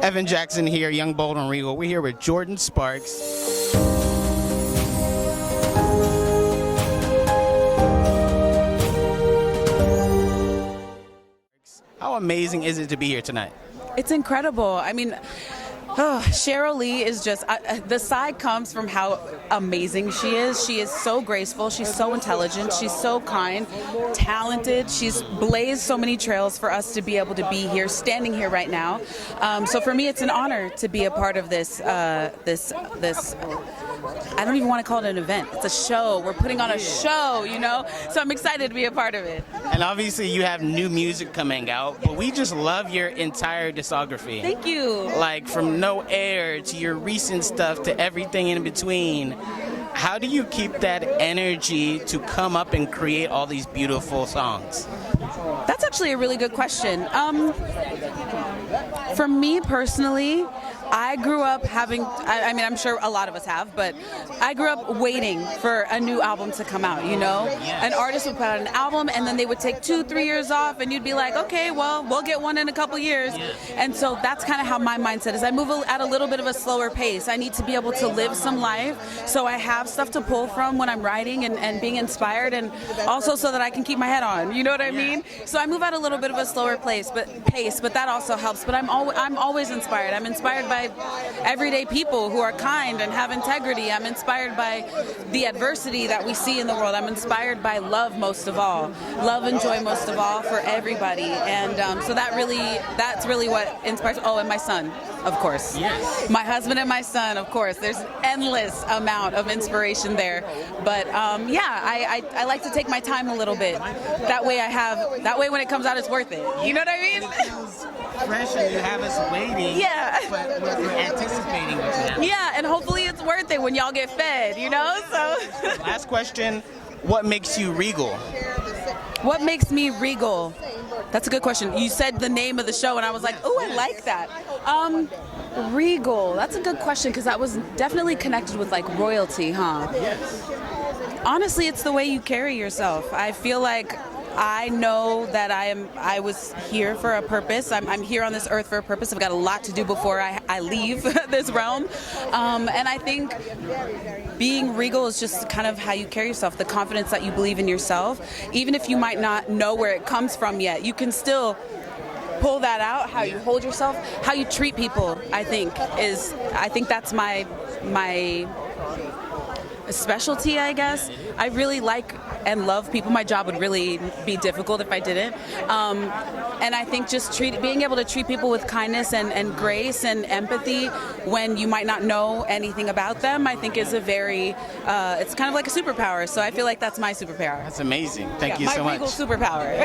Evan Jackson here, Young, Bold, and Regal. We're here with Jordin Sparks. How amazing is it to be here tonight? It's incredible. I mean, Cheryl Lee is just, the side comes from how amazing she is. She is so graceful. She's so intelligent. She's so kind, talented. She's blazed so many trails for us to be able to be here, standing here right now. So for me, it's an honor to be a part of this, I don't even want to call it an event. It's a show. We're putting on a show, you know? So I'm excited to be a part of it. And obviously you have new music coming out, but we just love your entire discography. Thank you. Like from No Air to your recent stuff to everything in between. How do you keep that energy to come up and create all these beautiful songs? That's actually a really good question. For me personally, I grew up having, I mean, I'm sure a lot of us have, but I grew up waiting for a new album to come out, you know? An artist would put out an album and then they would take 2-3 years off and you'd be like, okay, well, we'll get one in a couple years. And so that's kind of how my mindset is. I move at a little bit of a slower pace. I need to be able to live some life so I have stuff to pull from when I'm writing and being inspired, and also so that I can keep my head on, you know what I mean? So I move at a little bit of a slower pace, but that also helps. But I'm always inspired. I'm inspired by everyday people who are kind and have integrity. I'm inspired by the adversity that we see in the world. I'm inspired by love most of all. Love and joy most of all for everybody. And so that's really what inspires. Oh, and my son, of course. Yes. My husband and my son, of course. There's an endless amount of inspiration there. But yeah, I like to take my time a little bit. That way when it comes out, it's worth it. You know what I mean? Fresh, and you have us waiting. Yeah. But we're anticipating what's happening. Yeah, and hopefully it's worth it when y'all get fed, you know? So. Last question, what makes you Regal? What makes me Regal? That's a good question. You said the name of the show and I was like, oh, I like that. Regal, that's a good question because that was definitely connected with like royalty, huh? Yes. Honestly, it's the way you carry yourself. I feel like I know that I was here for a purpose. I'm here on this earth for a purpose. I've got a lot to do before I leave this realm. And I think being regal is just kind of how you carry yourself, the confidence that you believe in yourself. Even if you might not know where it comes from yet, you can still pull that out, how you hold yourself, how you treat people, I think that's my specialty, I guess. I really like and love people. My job would really be difficult if I didn't. And I think just being able to treat people with kindness and grace and empathy when you might not know anything about them, I think is a very, it's kind of like a superpower. So I feel like that's my superpower. That's amazing. Thank you so much. My regal superpower.